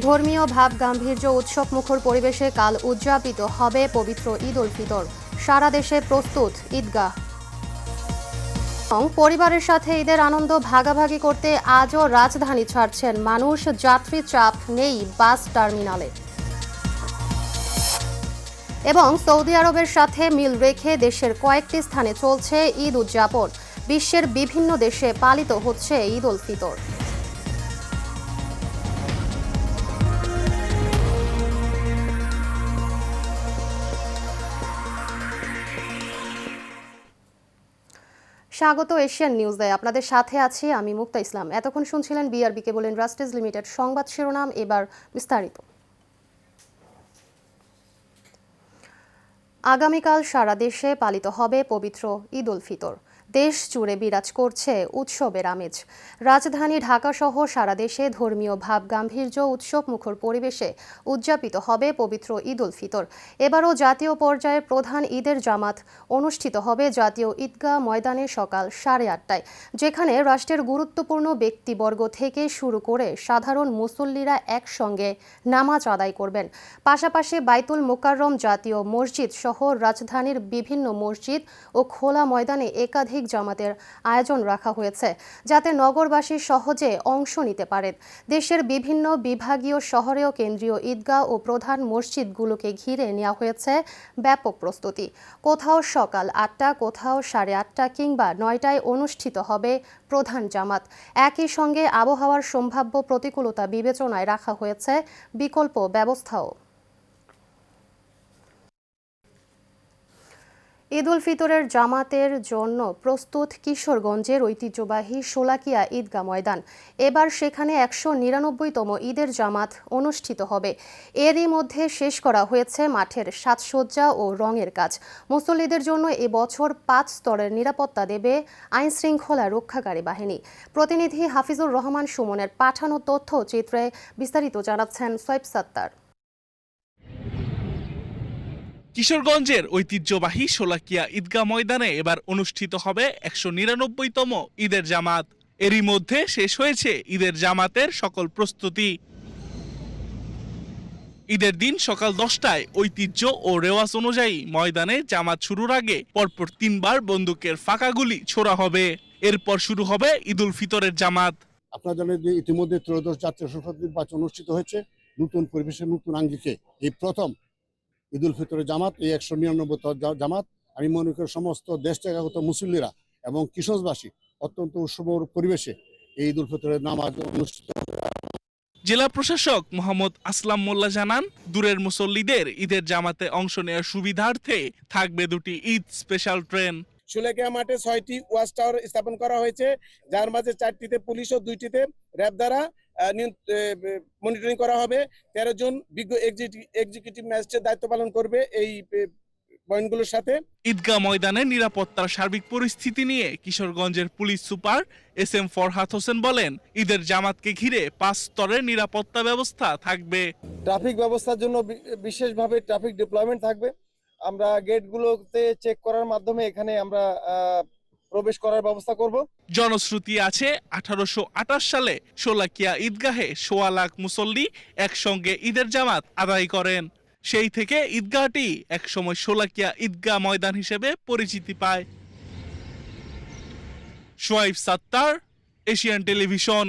ধর্মীয় ভাব গাম্ভীর্য উৎসব মুখর পরিবেশে কাল উদযাপিত হবে পবিত্র ঈদ উল ফিতর। সারা দেশে প্রস্তুত ঈদগাহ। পরিবারের সাথে ঈদের আনন্দ ভাগাভাগি করতে আজও রাজধানী ছাড়ছেন মানুষ। যাত্রী চাপ নেই বাস টার্মিনালে। এবং সৌদি আরবের সাথে মিল রেখে দেশের কয়েকটি স্থানে চলছে ঈদ উদযাপন। বিশ্বের বিভিন্ন দেশে পালিত হচ্ছে ঈদ উল ফিতর। স্বাগত এশিয়ান নিউজে, আপনাদের সাথে আছি আমি মুক্তা ইসলাম। এতক্ষণ শুনছিলেন বিআরবি কেবল ইন্ডাস্ট্রিজ লিমিটেড সংবাদ শিরোনাম, এবার বিস্তারিত। আগামীকাল সারা দেশে পালিত হবে পবিত্র ঈদ উল ফিতর। দেশ জুড়ে বিরাজ করছে উৎসবের আমেজ। রাজধানী ঢাকাসহ সারা দেশে ধর্মীয় ভাব গাম্ভীর্য উৎসব মুখর পরিবেশে উদযাপিত হবে পবিত্র ঈদ উল ফিতর। এবারও জাতীয় পর্যায়ে প্রধান ঈদের জামাত অনুষ্ঠিত হবে জাতীয় ঈদগাহ ময়দানে সকাল 8:30টায়, যেখানে রাষ্ট্রের গুরুত্বপূর্ণ ব্যক্তিবর্গ থেকে শুরু করে সাধারণ মুসল্লিরা একসঙ্গে নামাজ আদায় করবেন। পাশাপাশি বাইতুল মোকাররম জাতীয় মসজিদ সহ রাজধানীর বিভিন্ন মসজিদ ও খোলা ময়দানে একাধিক জামাতের আয়োজন রাখা হয়েছে, যাতে নগরবাসী সহজে অংশ নিতে পারেন। দেশের বিভিন্ন বিভাগীয় শহরেও কেন্দ্রীয় ঈদগাহ ও প্রধান মসজিদগুলোকে ঘিরে নেওয়া হয়েছে ব্যাপক প্রস্তুতি। কোথাও সকাল 8টা, কোথাও 8:30 কিংবা 9টায় অনুষ্ঠিত হবে প্রধান জামাত। একই সঙ্গে আবহাওয়ার সম্ভাব্য প্রতিকূলতা বিবেচনায় রাখা হয়েছে বিকল্প ব্যবস্থাও। ঈদ উল ফিতরের জামাতের জন্য প্রস্তুত কিশোরগঞ্জের ঐতিহ্যবাহী শোলাকিয়া ঈদগাহ ময়দান। এবার সেখানে 199তম ঈদের জামাত অনুষ্ঠিত হবে। এরই মধ্যে শেষ করা হয়েছে মাঠের সাজসজ্জা ও রঙের কাজ। মুসল্লিদের জন্য এবছর 5 স্তরের নিরাপত্তা দেবে আইনশৃঙ্খলা রক্ষাকারী বাহিনী। প্রতিনিধি হাফিজুর রহমান সুমনের পাঠানো তথ্যচিত্রে বিস্তারিত জানাচ্ছেন সোয়েব সাত্তার। কিশোরগঞ্জের ঐতিহ্যবাহী শোলাকিয়া ঈদগাহ ময়দানে এবার অনুষ্ঠিত হবে 199তম ঈদের জামাত। এরই মধ্যে শেষ হয়েছে ঈদের জামাতের সকল প্রস্তুতি। ঈদের দিন সকাল 10টায় ঐতিহ্য ও রেওয়াজ অনুযায়ী ময়দানে জামাত শুরুর আগে পরপর 3 বার বন্দুকের ফাঁকা গুলি ছোড়া হবে। এরপর শুরু হবে ঈদ উল ফিতরের জামাত। আপনারা জানেন যে ইতিমধ্যে ত্রয়োদশ জাতীয় সংসদ নির্বাচন অনুষ্ঠিত হয়েছে। নতুন পরিবেশে নতুন আঙ্গিকে এই প্রথম ঈদ উল ফিতরের জামাত, এই 199তম জামাত। আমি মনে করি সমস্ত দেশ থেকে আগত মুসল্লিরা এবং কিশোরবাসী অত্যন্ত উৎসব পরিবেশে এই ঈদ উল ফিতরের নামাজ অনুষ্ঠিত। জেলা প্রশাসক মোহাম্মদ আসলাম মোল্লা জানান, দূরের মুসল্লিদের ঈদের জামাতে অংশ নেওয়ার সুবিধার্থে থাকবে 2টি ঈদ স্পেশাল ট্রেন। শোলাকিয়া মাঠে 6টি ওয়াচ টাওয়ার স্থাপন করা হয়েছে, যার মাঝে 4টিতে পুলিশ ও 2টিতে র্যাব দ্বারা মনিটরিং করা হবে। 13 জন বিজ্ঞ এক্সিকিউটিভ ম্যাজিস্ট্রেট দায়িত্ব পালন করবে এই পয়েন্টগুলোর সাথে। ঈদগাহ ময়দানে নিরাপত্তার সার্বিক পরিস্থিতি নিয়ে কিশোরগঞ্জের police super SM Farhad Hossain বলেন, ঈদের জামাতকে ঘিরে 5 স্তরের নিরাপত্তা ব্যবস্থা থাকবে। ট্রাফিক ব্যবস্থার জন্য বিশেষভাবে ট্রাফিক ডিপ্লয়মেন্ট থাকবে। আমরা গেটগুলোতে চেক করার মাধ্যমে এখানে আমরা প্রবেশ করার ব্যবস্থা করব। জনশ্রুতি আছে 1828 সালে শোলাকিয়া ঈদগাহে 1.25 লাখ মুসল্লি একসঙ্গে ঈদের জামাত আদায় করেন। সেই থেকে ঈদগাহটি একসময় শোলাকিয়া ঈদগাহ ময়দান হিসেবে পরিচিতি পায়। সোয়েব সাত্তার, এশিয়ান টেলিভিশন।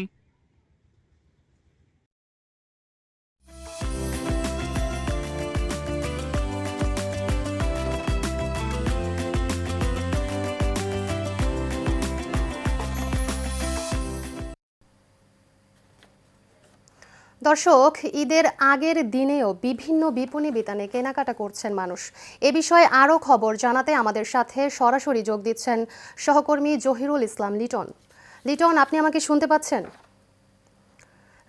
দর্শক, ঈদের আগের দিনেও বিভিন্ন বিপণী বিতানে কেনাকাটা করছেন মানুষ। এ বিষয়ে আরও খবর জানাতে আমাদের সাথে সরাসরি যোগ দিচ্ছেন সহকর্মী জহিরুল ইসলাম লিটন। লিটন, আপনি আমাকে শুনতে পাচ্ছেন?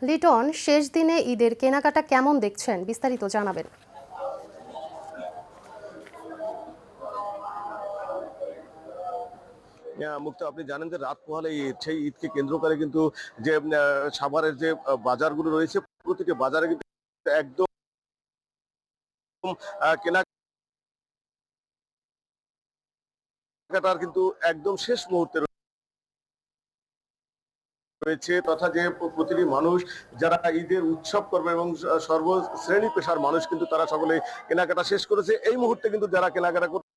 লিটন, শেষ দিনে ঈদের কেনাকাটা কেমন দেখছেন, বিস্তারিত জানাবেন। মুক্তা, আপনি জানেন যে রাত পোহালে ঈদ, সেই ঈদকে কেন্দ্র করে কিন্তু যে সাভারের যে বাজারগুলো রয়েছে, প্রতিটি বাজারে কিন্তু একদম কেনাকাটার কিন্তু একদম শেষ মুহূর্তে রয়েছে তথা যে প্রতিটি মানুষ যারা ঈদের উৎসব করবে এবং সর্বশ্রেণী পেশার মানুষ কিন্তু তারা সকলে কেনাকাটা শেষ করেছে। এই মুহূর্তে কিন্তু যারা কেনাকাটা করছে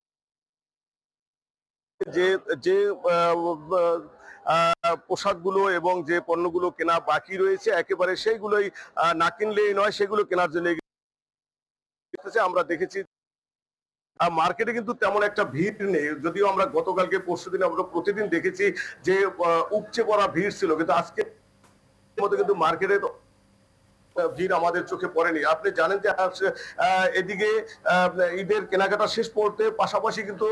যে যে পোশাকগুলো এবং যে পণ্যগুলো কেনা বাকি রয়েছে একেবারে সেইগুলোই না কিনলেই নয়, সেগুলো কেনার জন্য আমরা দেখেছি মার্কেটে কিন্তু তেমন একটা ভিড় নেই, যদিও আমরা গতকালকে পরশুদিন আমরা প্রতিদিন দেখেছি যে উপচে পড়া ভিড় ছিল, কিন্তু আজকে মতো কিন্তু মার্কেটে ভিড় আমাদের চোখে পড়েনি। আপনি জানেন যে এদিকে ঈদের কেনাকাটা শেষ মুহূর্তে পাশাপাশি কিন্তু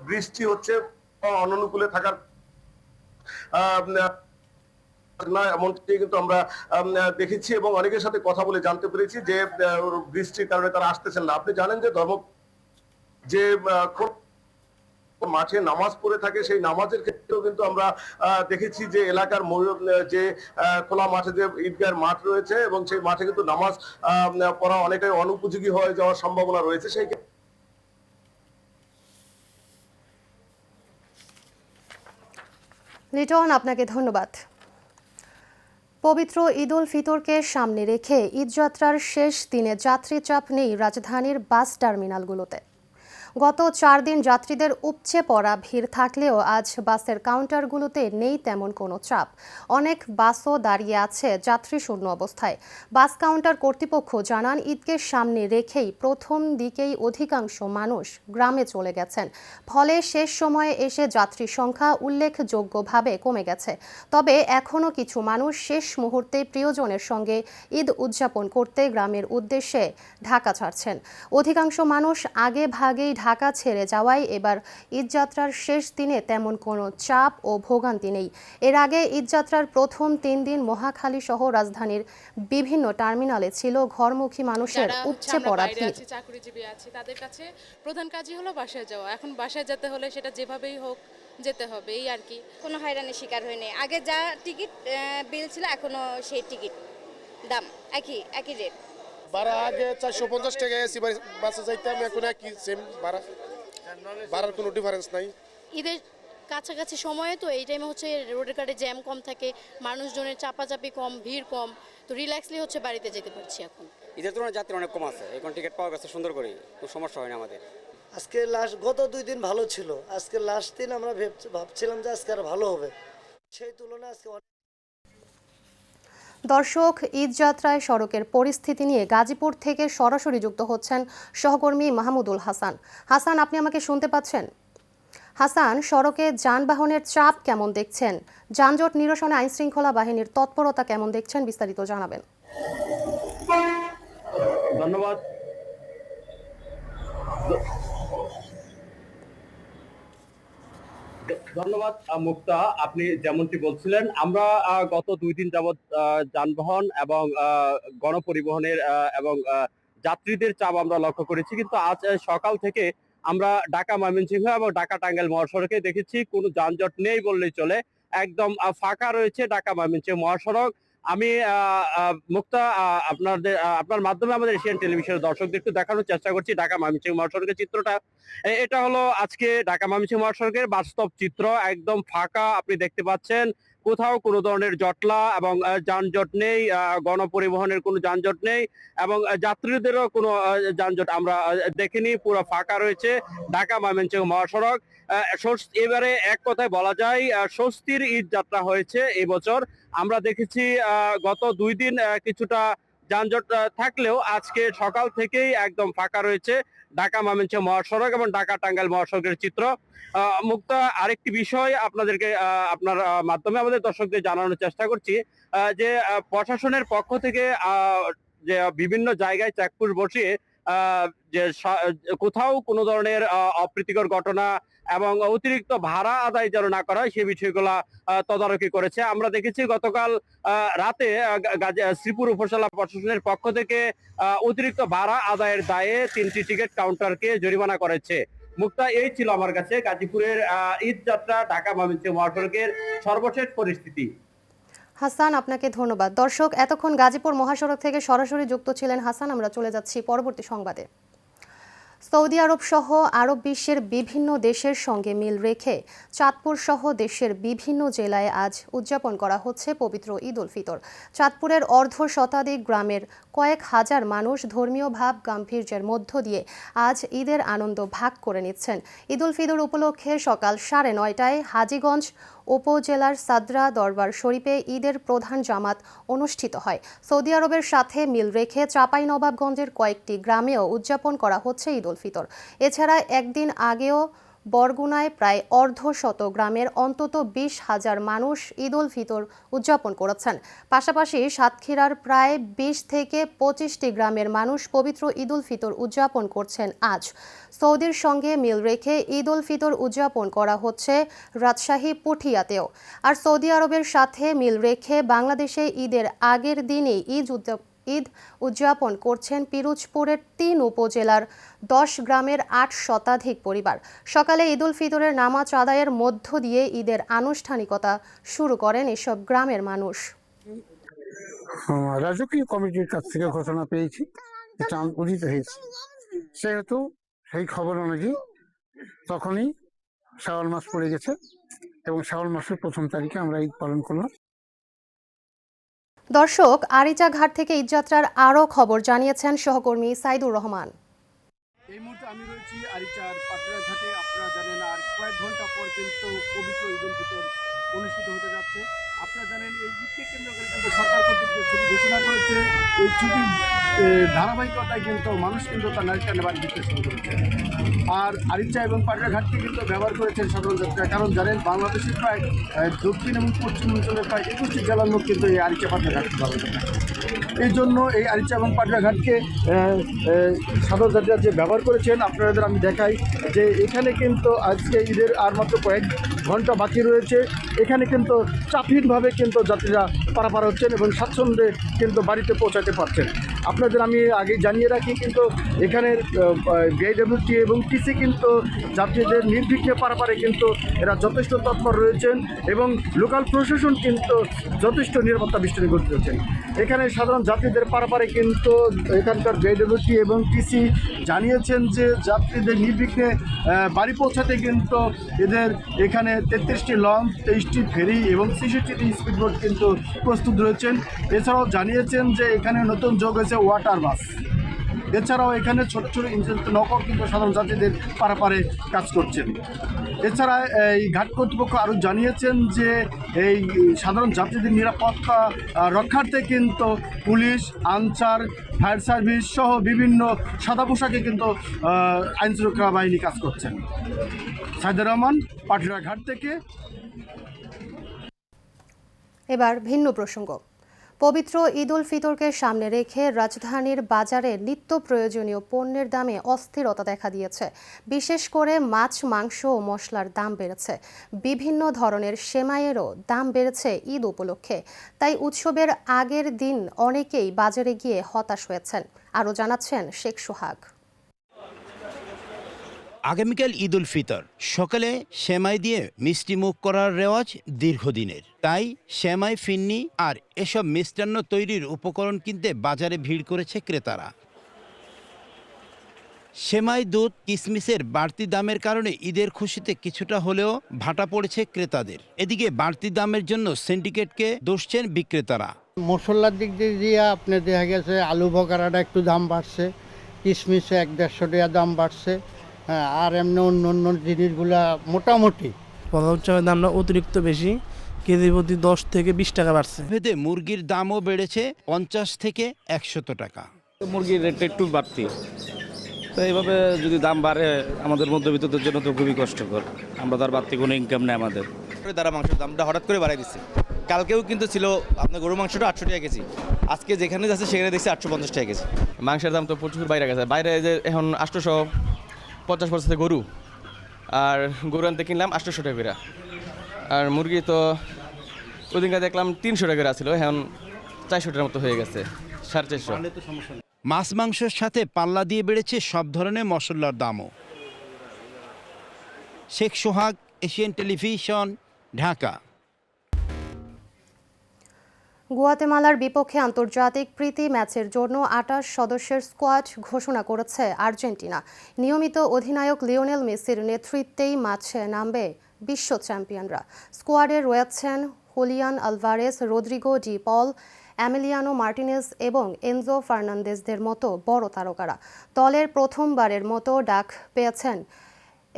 বৃষ্টি হচ্ছে অননুকূলে থাকার না এমনটি কিন্তু আমরা দেখেছি এবং অনেকের সাথে কথা বলে জানতে পেরেছি যে বৃষ্টির কারণে তারা আসতেছেন না। আপনি জানেন যে যে মাঠে নামাজ পড়ে থাকে সেই নামাজের ক্ষেত্রেও কিন্তু আমরা দেখেছি যে এলাকার যে খোলা মাঠে যে ঈদগাহের মাঠ রয়েছে এবং সেই মাঠে কিন্তু নামাজ পড়া অনেকটাই অনুপযোগী হয়ে যাওয়ার সম্ভাবনা রয়েছে। সেই লিটন, আপনাকে ধন্যবাদ। পবিত্র ঈদ উল ফিতরকে সামনে রেখে ঈদযাত্রার শেষ দিনে যাত্রী চাপ নেই রাজধানীর বাস টার্মিনালগুলোতে। গত 4 দিন যাত্রীদের উপচে পড়া ভিড় থাকলেও আজ বাসের কাউন্টারগুলোতে নেই তেমন কোনো চাপ। অনেক বাসও দাঁড়িয়ে আছে যাত্রী শূন্য অবস্থায়। বাস কাউন্টার কর্তৃপক্ষ জানান ঈদকে সামনে রেখেই প্রথম দিকেই অধিকাংশ মানুষ গ্রামে চলে গেছেন, ফলে শেষ সময়ে এসে যাত্রী সংখ্যা উল্লেখযোগ্যভাবে কমে গেছে। তবে এখনও কিছু মানুষ শেষ মুহূর্তে প্রিয়জনের সঙ্গে ঈদ উদযাপন করতে গ্রামের উদ্দেশ্যে ঢাকা ছাড়ছেন। অধিকাংশ মানুষ আগে ভাগেই ঢাকা ছেড়ে যাওয়ায় এবার ঈদযাত্রার শেষ দিনে তেমন কোনো চাপ ও ভোগান্তি নেই। এর আগে ঈদযাত্রার প্রথম 3 দিন মহাখালী সহ রাজধানীর বিভিন্ন টার্মিনালে ছিল ঘরমুখী মানুষের উপচে পড়া ভিড়। চাকরিজীবী আছে, তাদের কাছে প্রধান কাজই হলো বাসায় যাওয়া। এখন বাসায় যেতে হলে সেটা যেভাবেই হোক যেতে হবে, এই আর কি। কোনো হয়রানির শিকার হয়নি। আগে যা টিকিট বিল ছিল এখনো সেই টিকিট দাম একই রেট। ভাড়া আগে 450 টাকা এসি বাসে যাইতাম, এখন একই সেম ভাড়া, ভাড়ার কোনো ডিফারেন্স নাই। ঈদের কাছাকাছি সময়ে তো এই টাইমে হচ্ছে রোডের কাটে জ্যাম কম থাকে, মানুষজনের চাপাচাপি কম, ভিড় কম, তো রিল্যাক্সলি হচ্ছে বাড়িতে যেতে পারছি এখন। ঈদের তুলনায় যাত্রী অনেক কম আছে, এখন টিকিট পাওয়া গেছে সুন্দর করে, কোনো সমস্যা হয় না আমাদের। আজকে গত 2 দিন ভালো ছিল, আজকে লাস্ট দিন আমরা ভাবছিলাম যে আজকে আর ভালো হবে, সেই তুলনায় আজকে দর্শক, ঈদযাত্রায় সড়কের পরিস্থিতি নিয়ে গাজীপুর থেকে সরাসরি যুক্ত হচ্ছেন সহকর্মী মাহমুদুল হাসান। হাসান, আপনি আমাকে শুনতে পাচ্ছেন? হাসান, সড়কে যানবাহনের চাপ কেমন দেখছেন? যানজট নিরসনে আইনশৃঙ্খলা বাহিনীর তৎপরতা কেমন দেখছেন? বিস্তারিত জানাবেন। ধন্যবাদ। ধন্যবাদ মুক্তা, আপনি যেমনটি বলছিলেন, আমরা গত 2 দিন যাবৎ যানবাহন এবং গণপরিবহনের এবং যাত্রীদের চাপ আমরা লক্ষ্য করেছি, কিন্তু আজ সকাল থেকে আমরা ঢাকা ময়মনসিংহ এবং ঢাকা টাঙ্গাইল মহাসড়কে দেখেছি কোনো যানজট নেই বললেই চলে, একদম ফাঁকা রয়েছে ঢাকা ময়মনসিংহ মহাসড়ক। আমি মুক্তা আপনার মাধ্যমে আমাদের এশিয়ান টেলিভিশনের দর্শকদের একটু দেখানোর চেষ্টা করছি ঢাকা ময়মনসিংহ মহাসড়কের চিত্রটা। এটা হলো আজকে ঢাকা ময়মনসিংহ মহাসড়কের বাস্তব চিত্র, একদম ফাঁকা আপনি দেখতে পাচ্ছেন, কোথাও কোনো ধরনের জটলা এবং যানজট নেই, গণপরিবহনের কোনো যানজট নেই এবং যাত্রীদেরও কোনো যানজট আমরা দেখিনি, পুরো ফাঁকা রয়েছে ঢাকা ময়মনসিংহ মহাসড়ক। এবারে এক কথায় বলা যায় স্বস্তির ঈদ যাত্রা হয়েছে এই বছর। আমরা দেখেছি গত 2 দিন কিছুটা যানজট থাকলেও আজকে সকাল থেকেই একদম ফাঁকা রয়েছে ঢাকা ময়মনসিংহ মহাসড়ক এবং ঢাকা টাঙ্গাইল মহাসড়কের চিত্র। মুক্তা, আরেকটি বিষয় আপনাদেরকে আপনার মাধ্যমে আমাদের দর্শকদের জানানোর চেষ্টা করছি যে প্রশাসনের পক্ষ থেকে যে বিভিন্ন জায়গায় চেকপোস্ট বসিয়ে যে কোথাও কোনো ধরনের অপ্রীতিকর ঘটনা এবং অতিরিক্ত ভাড়া আদায় যেন না করা হয় সে বিষয়গুলা তদারকি করেছে। আমরা দেখেছি গতকাল রাতে শ্রীপুর উপজেলা প্রশাসনের পক্ষ থেকে অতিরিক্ত ভাড়া আদায়ের দায়ে 3টি টিকিট কাউন্টারকে জরিমানা করেছে। মুক্তা, এই ছিল আমার কাছে গাজীপুরের ঈদ যাত্রা ঢাকা ময়মনসিংহ মহাসড়কের সর্বশেষ পরিস্থিতি। হাসান, আপনাকে ধন্যবাদ। দর্শক, এতক্ষণ গাজীপুর মহাসড়ক থেকে সরাসরি যুক্ত ছিলেন হাসান। আমরা চলে যাচ্ছি পরবর্তী সংবাদে। সৌদি আরব সহ আরব বিশ্বের বিভিন্ন দেশের সঙ্গে মিল রেখে চাঁদপুর সহ দেশের বিভিন্ন জেলায় আজ উদযাপন করা হচ্ছে পবিত্র ঈদ উল ফিতর। চাঁদপুরের অর্ধশতাধিক গ্রামের কয়েক হাজার মানুষ ধর্মীয় ভাব গাম্ভীর্যের মধ্য দিয়ে আজ ঈদের আনন্দ ভাগ করে নিচ্ছেন। ঈদ উল ফিতর উপলক্ষে সকাল 9:30টায় হাজীগঞ্জ উপজেলার সাদরা দরবার শরীফে ঈদের প্রধান জামাত অনুষ্ঠিত হয়। সৌদি আরবের সাথে মিল রেখে চাঁপাইনবাবগঞ্জের কয়েকটি গ্রামেও উদযাপন করা হচ্ছে ঈদ উল ফিতর। এছাড়া একদিন আগেও বরগুনায় প্রায় অর্ধশত গ্রামের অন্তত 20,000 মানুষ ঈদ উল ফিতর উদযাপন করেছেন। পাশাপাশি সাতক্ষীরার প্রায় 20 থেকে 25টি গ্রামের মানুষ পবিত্র ঈদ উল ফিতর উদযাপন করছেন আজ। সৌদির সঙ্গে মিল রেখে ঈদ উল ফিতর উদযাপন করা হচ্ছে রাজশাহী পুঠিয়াতেও। আর সৌদি আরবের সাথে মিল রেখে বাংলাদেশে ঈদের আগের দিনেই ঈদ উদযাপন করছেন পিরোজপুরের 3 উপজেলার 10 গ্রামের 8 শতাধিক পরিবার। সকালে ঈদ উল ফিতরের নামাজ আদায়ের মধ্য দিয়ে ঈদের আনুষ্ঠানিকতা শুরু করেন এসব গ্রামের মানুষ। রাজকীয় কমিটির কাছ থেকে ঘোষণা পেয়েছি, এটা উদিত হয়েছে, সেহেতু সেই খবর অনুযায়ী তখনই শাওয়াল মাস পড়ে গেছে এবং শাওয়াল মাসের 1ম তারিখে আমরা ঈদ পালন করলাম। দর্শক, আরিচা ঘাট থেকে ঈদযাত্রার আরও খবর জানিয়েছেন সহকর্মী সাইদুর রহমান। এই মুহূর্তে আমি রয়েছি আরিচার পাটরা ঘাটে। আপনারা জানেন আর কয়েক ঘন্টা পর কিন্তু পবিত্র ঈদ উল ফিতর অনুষ্ঠিত হতে যাচ্ছে। আপনারা জানেন এই ঈদকে কেন্দ্র করে কিন্তু সরকার কর্তৃক যে ছুটি ঘোষণা করেছে, এই ছুটির ধারাবাহিকতায় কিন্তু মানুষ কিন্তু তার নারীটা নেবার দিতে শুরু করেছে। আর আরিচা এবং পাটরা ঘাটকে কিন্তু ব্যবহার করেছেন সাধারণ যাত্রীরা, কারণ জানেন বাংলাদেশের প্রায় দক্ষিণ এবং পশ্চিম অঞ্চলের প্রায় 21টি জেলার লোক কিন্তু এই আরিচা পাটরা ঘাটকে ব্যবহার করে। এই জন্য এই আরিচা এবং পাটরা ঘাটকে সাধারণ যাত্রীরা যে ব্যবহার করেছেন, আপনাদের আমি দেখাই যে এখানে কিন্তু আজকে ঈদের আর মাত্র কয়েক ঘন্টা বাকি রয়েছে। এখানে কিন্তু চাপহীনভাবে কিন্তু যাত্রীরা পারাপার হচ্ছেন এবং স্বাচ্ছন্দ্যে কিন্তু বাড়িতে পৌঁছাতে পারছেন। আপনাদের আমি আগে জানিয়ে রাখি, কিন্তু এখানের বিআইডব্লিউটি এবং টিসি কিন্তু যাত্রীদের নির্বিঘ্নে পারাপারে কিন্তু এরা যথেষ্ট তৎপর রয়েছেন এবং লোকাল প্রশাসন কিন্তু যথেষ্ট নিরাপত্তা বেষ্টনী করতেছেন। এখানে সাধারণ যাত্রীদের পারাপারে কিন্তু এখানকার বিআইডব্লিউটি এবং টিসি জানিয়েছেন যে যাত্রীদের নির্বিঘ্নে বাড়ি পৌঁছাতে কিন্তু এদের এখানে 33টি লঞ্চ, 23টি ফেরি এবং 66টি স্পিডবোট কিন্তু প্রস্তুত রয়েছেন। এছাড়াও জানিয়েছেন যে এখানে নতুন যোগ হয়েছে ওয়াটার বাস। এছাড়াও এখানে ছোট ছোট ইঞ্জিন নৌকাও কিন্তু সাধারণ যাত্রীদের পারাপারে কাজ করছেন। এছাড়া এই ঘাট কর্তৃপক্ষ আরও জানিয়েছেন যে এই সাধারণ যাত্রীদের নিরাপত্তা রক্ষার্থে কিন্তু পুলিশ, আনসার, ফায়ার সার্ভিস সহ বিভিন্ন সাদা পোশাকে কিন্তু আইনশৃঙ্খলা বাহিনী কাজ করছেন। সাইদুর রহমান, পাটরা ঘাট থেকে। এবার ভিন্ন প্রসঙ্গ। পবিত্র ঈদ উল ফিতরকে সামনে রেখে রাজধানীর বাজারে নিত্য প্রয়োজনীয় পণ্যের দামে অস্থিরতা দেখা দিয়েছে। বিশেষ করে মাছ, মাংস ও মশলার দাম বেড়েছে। বিভিন্ন ধরনের সেমাইয়েরও দাম বেড়েছে ঈদ উপলক্ষে। তাই উৎসবের আগের দিন অনেকেই বাজারে গিয়ে হতাশ হয়েছেন। আরও জানাচ্ছেন শেখ সোহাগ। আগামীকাল ঈদ উল ফিতর। সকালে সেমাই দিয়ে মিষ্টি মুখ করার রেওয়াজ দীর্ঘদিনের, তাই সেমাই, ফিন্নি আর এসব মিষ্টান্ন তৈরির উপকরণ কিনতে বাজারে ভিড় করেছে ক্রেতারা। সেমাই, দুধ, কিশমিশের বাড়তি দামের কারণে ঈদের খুশিতে কিছুটা হলেও ভাটা পড়েছে ক্রেতাদের। এদিকে বাড়তি দামের জন্য সিন্ডিকেটকে দোষছেন বিক্রেতারা। মশলার দিক দিয়ে আপনার দেখা গেছে আলু বকারাটা একটু দাম বাড়ছে, কিশমিশে 100-150 টাকা দাম বাড়ছে। হ্যাঁ, আর এমনি অন্য জিনিসগুলা মোটামুটি চালের দামটা অতিরিক্ত বেশি, কেজি প্রতি 10 থেকে 20 টাকা বাড়ছে। ভেদে মুরগির দামও বেড়েছে 50 থেকে 100 টাকা। মুরগির রেটটা একটু বাড়তি, তো এইভাবে যদি দাম বাড়ে আমাদের মধ্যবিত্তদের জন্য তো খুবই কষ্টকর। আমরা তার বাড়তি কোনো ইনকাম নেই আমাদের। দ্বারা মাংসের দামটা হঠাৎ করে বাড়াই দিচ্ছে। কালকেও কিন্তু ছিল আপনার গরু মাংসটা 800 টাকা কেজি, আজকে যেখানে যাচ্ছে সেখানে দেখছি 850 টাকা কেজি। মাংসের দাম তো প্রচুর বাইরে গেছে। বাইরে যে এখন 850% গরু, আর গরু আনতে কিনলাম 800 টাকা করে। আর মুরগি তো ওই দিনকে দেখলাম 300 টাকা করে ছিল, এখন 400 টাকার মতো হয়ে গেছে, 450। মাছ, মাংসের সাথে পাল্লা দিয়ে বেড়েছে সব ধরনের মশলার দামও। শেখ সোহাগ, এশিয়ান টেলিভিশন, ঢাকা। গুয়াতেমালার বিপক্ষে আন্তর্জাতিক প্রীতি ম্যাচের জন্য ২৮ সদস্যের স্কোয়াড ঘোষণা করেছে আর্জেন্টিনা। নিয়মিত অধিনায়ক লিওনেল মেসির নেতৃত্বেই মাঠে নামবে বিশ্ব চ্যাম্পিয়নরা। স্কোয়াডে রয়েছেন হুলিয়ান আলভারেস, রদ্রিগো ডি পল, এমিলিয়ানো মার্টিনেজ এবং এনজো ফার্নান্দেজদের মতো বড় তারকারা। দলের প্রথমবারের মতো ডাক পেয়েছেন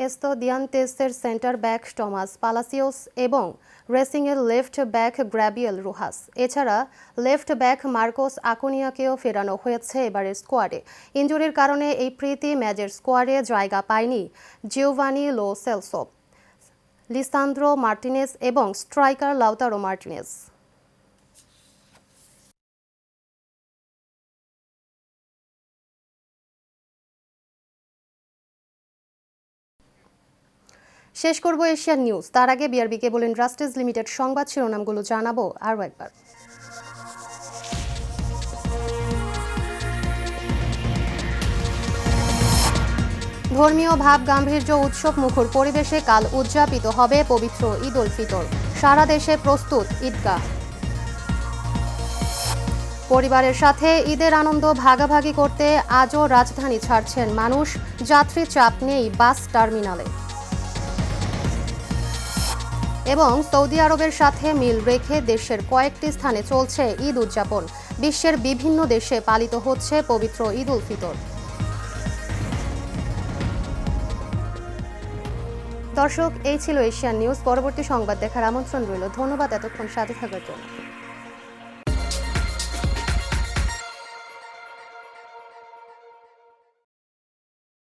এস্তুদিয়ান্তেসের সেন্টার ব্যাক টমাস পালাসিওস এবং রেসিংয়ের লেফট ব্যাক গ্র্যাবিয়েল রোহাস। এছাড়া লেফট ব্যাক মার্কোস আকুনিয়াকেও ফেরানো হয়েছে এবারের স্কোয়াডে। ইনজুরির কারণে এই প্রীতি ম্যাচের স্কোয়াডে জায়গা পায়নি Giovani Lo Celso, Lisandro Martinez এবং স্ট্রাইকার লাউতারো মার্টিনেজ। শেষ করব এশিয়ান নিউজ। তার আগে বিআরবি কেবল ইন্ডাস্ট্রিজ লিমিটেড সংবাদ শিরোনামগুলো জানাবো আরও একবার। ধর্মীয় ভাব গাম্ভীর্য উৎসব মুখর পরিবেশে কাল উদযাপিত হবে পবিত্র ঈদ উল ফিতর। সারা দেশে প্রস্তুত ঈদগাহ। পরিবারের সাথে ঈদের আনন্দ ভাগাভাগি করতে আজও রাজধানী ছাড়ছেন মানুষ। যাত্রী চাপ নেই বাস টার্মিনালে। এবং সৌদি আরবের সাথে মিল রেখে দেশের কয়েকটি স্থানে চলছে ঈদ উদযাপন। বিশ্বের বিভিন্ন দেশে পালিত হচ্ছে পবিত্র ঈদ উল ফিতর। দর্শক, এই ছিল এশিয়ান নিউজ। পরবর্তী সংবাদ দেখার আমন্ত্রণ রইল। ধন্যবাদ এতক্ষণ সাথে থাকার জন্য।